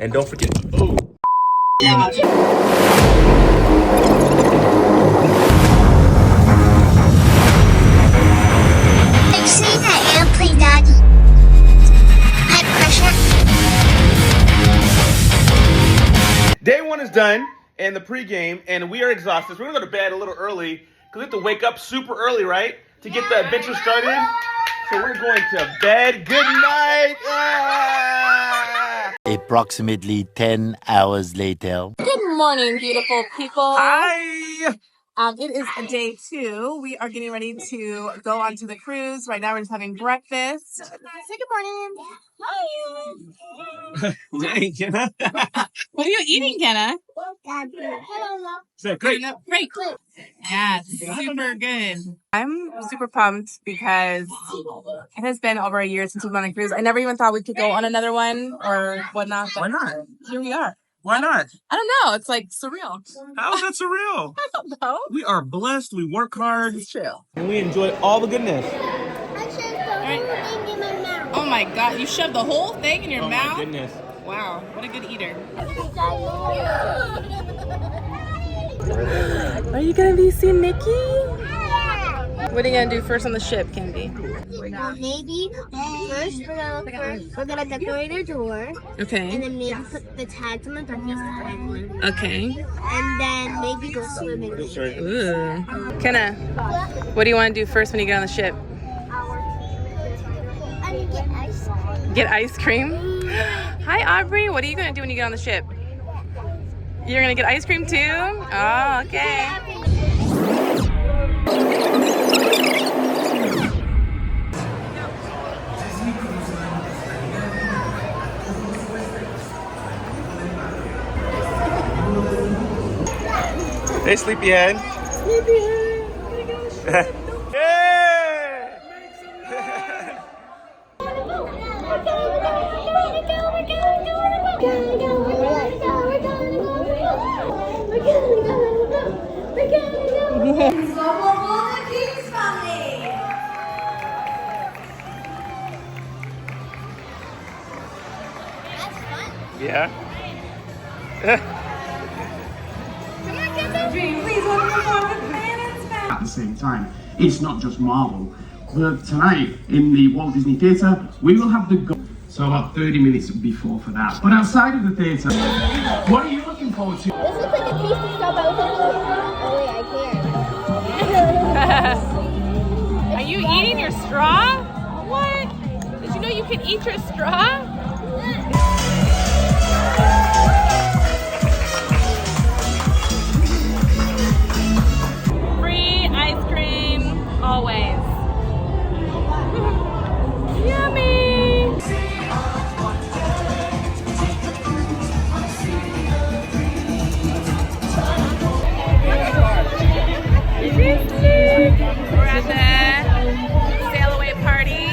And don't forget, oh. I've seen that airplane, Daddy. High pressure. Day one is done, and the pregame, and we are exhausted. So we're gonna go to bed a little early, because we have to wake up super early, right? To get the adventure started. So we're going to bed. Good night. Approximately 10 hours later. Good morning, beautiful people. Hi. It is day 2. We are getting ready to go onto the cruise. Right now, we're just having breakfast. Say good morning. Hi. Hey, Kenna. What are you eating, Kenna? Great. Great. Yeah, super good. I'm super pumped because it has been over a year since we've been on a cruise. I never even thought we could go on another one or whatnot. Why not? Here we are. Why not? I don't know. It's like surreal. How is that surreal? I don't know. We are blessed. We work hard. It's true. And we enjoy all the goodness. I shoved the whole thing in my mouth. Oh my God, you shoved the whole thing in your mouth? Oh my goodness. Wow, what a good eater. Are you gonna be seeing Mickey? What are you gonna do first on the ship, Candy? Maybe first we're gonna decorate our door. Okay. And then maybe put the tags on the breakfast time. Okay. And then maybe go swimming. Ooh. Kenna, what do you want to do first when you get on the ship? I need to get ice cream. Get ice cream? Hi, Aubrey. What are you gonna do when you get on the ship? You're gonna get ice cream too? Oh, okay. Hey, sleepyhead. Sleepyhead. Yeah. At the same time, it's not just Marvel. But tonight in the Walt Disney Theatre, we will have the so about 30 minutes before for that. But outside of the theatre, what are you looking forward to? This looks like a tasty stuff. I was thinking, Are you eating your straw? What? Did you know you can eat your straw? Free ice cream, always. Yummy! We're at the sail away party,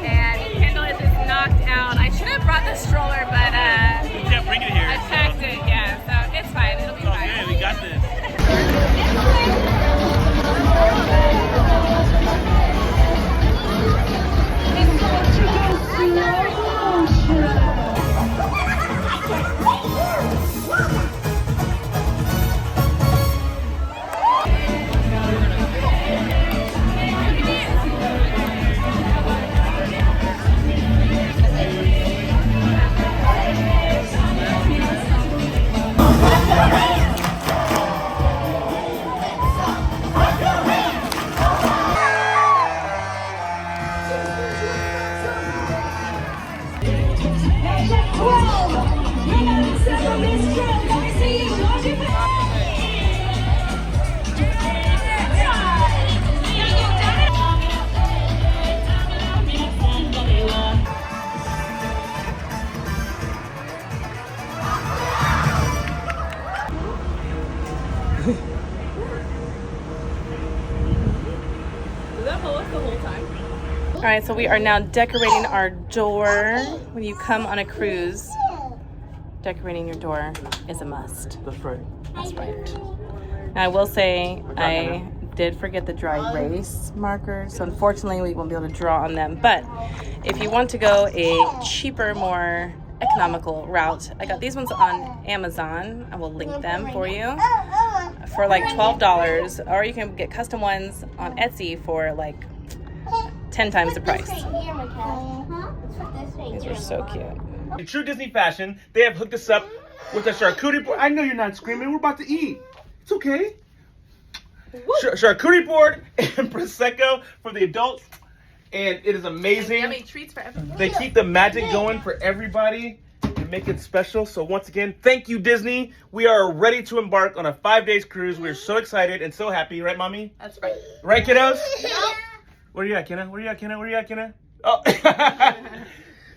and Kendall is just knocked out. I should have brought the stroller, but You can't bring it here. I packed it, yeah, so it's fine. It'll be fine. Okay, we got this. All right, so we are now decorating our door. When you come on a cruise, decorating your door is a must. That's right. That's right. Now, I will say I did forget the dry erase markers, so unfortunately we won't be able to draw on them. But if you want to go a cheaper, more economical route. I got these ones on Amazon. I will link them for you for like $12, or you can get custom ones on Etsy for like 10 times the price. These are so cute. In true Disney fashion, they have hooked us up with a charcuterie board. I know you're not screaming. We're about to eat. It's okay. Charcuterie board and Prosecco for the adults. And it is amazing. Yummy treats for everyone. They keep the magic going for everybody and make it special. So once again, thank you, Disney. We are ready to embark on a 5-day cruise. We're so excited and so happy. Right, Mommy? That's right. Right, kiddos? Where you at, Kenna? Where you at, Kenna? Where you at, Kenna? Oh.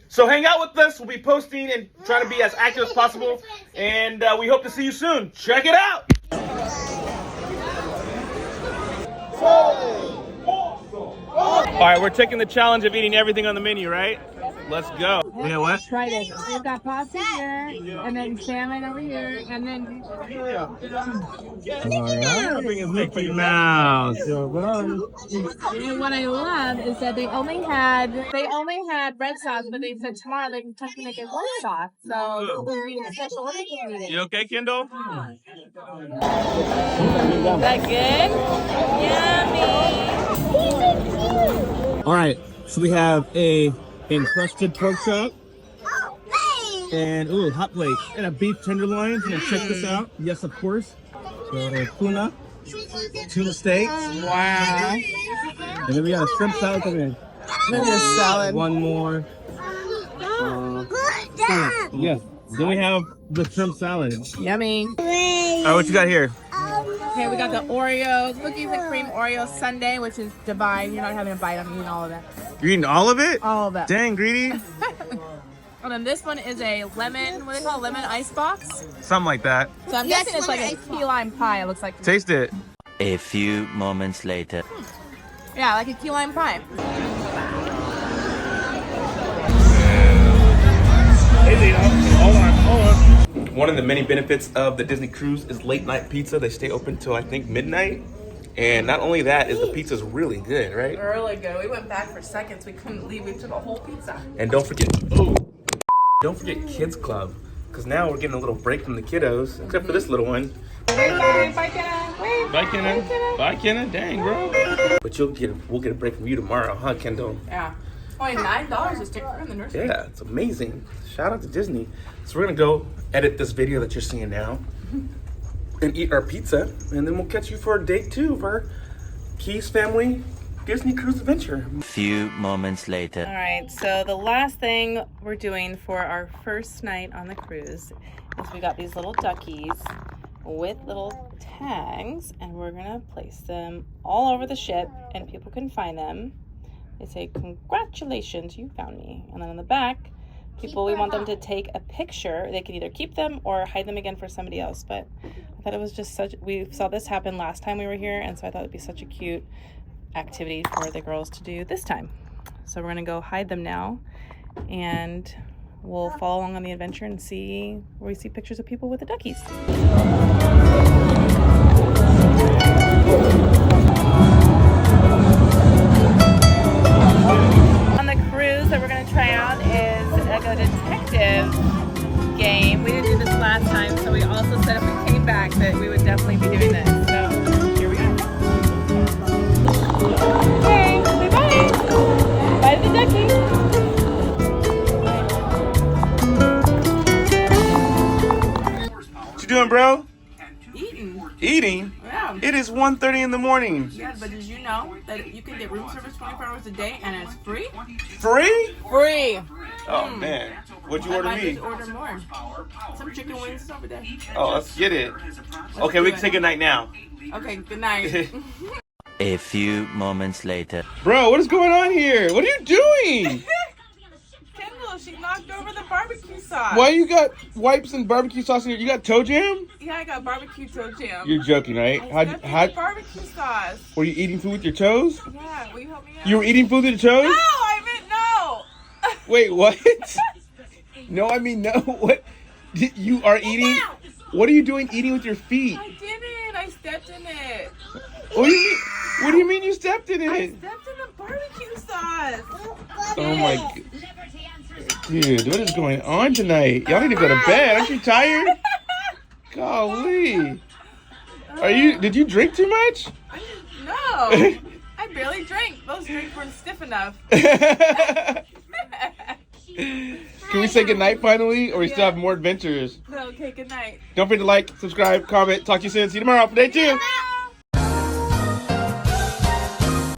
So hang out with us. We'll be posting and trying to be as active as possible. And we hope to see you soon. Check it out. All right, we're taking the challenge of eating everything on the menu, right? Let's go. Yeah, what? Try this. We've got pasta here, and then salmon over here, and then... Bring his Mickey Mouse. And what I love is that they only had red sauce, but they said tomorrow they can touch make it white sauce. So we're eating a special meeting. You okay, Kendall? Is that good? Yummy. All right, so we have a encrusted pork chop and hot plate and a beef tenderloin. And check this out. Yes, of course. So tuna, 2 steaks. Wow. And then we got a shrimp salad coming in. Maybe a salad. One more. Yes. Then we have the shrimp salad. Yummy. All right, what you got here? Okay, we got the Oreo, cookies and cream Oreo sundae, which is divine. You're not having a bite. I'm eating all of it. You're eating all of it? All of it. Dang, greedy. And then this one is a lemon, what do they call it? Lemon ice box? Something like that. So I'm guessing it's like a key lime pie, it looks like. Taste it. A few moments later. Yeah, like a key lime pie. Hold on. One of the many benefits of the Disney cruise is late night pizza. They stay open till I think midnight. And not only that, is the pizza's really good, right? Really good. We went back for seconds. We couldn't leave. We took a whole pizza. And don't forget Kids Club, because now we're getting a little break from the kiddos, except for this little one. Bye, Kenna. Bye, Kenna. Bye, Kenna. Dang, bro. But we'll get a break from you tomorrow, huh, Kendall? Yeah. Only $9 is taken from the nursery. Yeah, it's amazing. Shout out to Disney. So we're gonna go edit this video that you're seeing now and eat our pizza, and then we'll catch you for day 2 of our Keys family Disney cruise adventure. A few moments later. All right, so the last thing we're doing for our first night on the cruise is we got these little duckies with little tags, and we're gonna place them all over the ship and people can find them. They say, "Congratulations, you found me." And then on the back, we want them to take a picture. They can either keep them or hide them again for somebody else. But I thought it was just we saw this happen last time we were here, and so I thought it'd be such a cute activity for the girls to do this time. So we're gonna go hide them now, and we'll follow along on the adventure and see where we see pictures of people with the duckies. On the cruise that we're gonna try out is like a detective game. We didn't do this last time, so we also said if we came back that we would definitely be doing this. So here we go. Okay, say bye. Bye to the duckies. What you doing, bro? Eating. Eating? Yeah. It is 1:30 in the morning. Yeah, but did you know that you can get room service 24 hours a day and it's free? Free? Free. Oh man, what'd you order I might me? just order more. Some chicken wings is over there. Oh, let's get it. Okay, we can say goodnight now. Okay, good night. A few moments later. Bro, what is going on here? What are you doing? Kendall, she knocked over the barbecue sauce. Why you got wipes and barbecue sauce in here? You got toe jam? Yeah, I got barbecue toe jam. You're joking, right? I stepped in the barbecue sauce. Were you eating food with your toes? Yeah, will you help me out? You were eating food with your toes? No, I meant no. Wait, what? No, I mean no. What? You are eating? What are you doing eating with your feet? I didn't. I stepped in it. What do you mean you stepped in I it? stepped in the barbecue sauce. Oh my god. Dude, what is going on tonight? Y'all need to go to bed. Aren't you tired? Golly. Did you drink too much? No, I barely drank. Those drinks weren't stiff enough. Can we say goodnight finally, or we still have more adventures? No, okay, good night. Don't forget to like, subscribe, comment. Talk to you soon. See you tomorrow for day 2.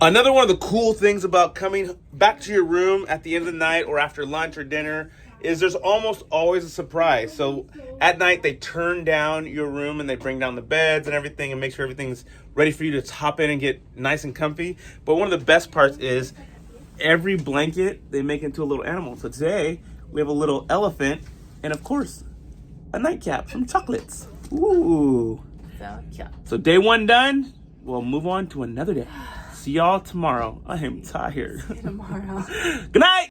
Another one of the cool things about coming back to your room at the end of the night or after lunch or dinner is there's almost always a surprise. So at night they turn down your room and they bring down the beds and everything and make sure everything's ready for you to hop in and get nice and comfy. But one of the best parts is every blanket they make into a little animal. So today we have a little elephant and of course a nightcap, some chocolates. Ooh. So cute. So day 1 done. We'll move on to another day. See y'all tomorrow. I am tired. Tomorrow. Good night.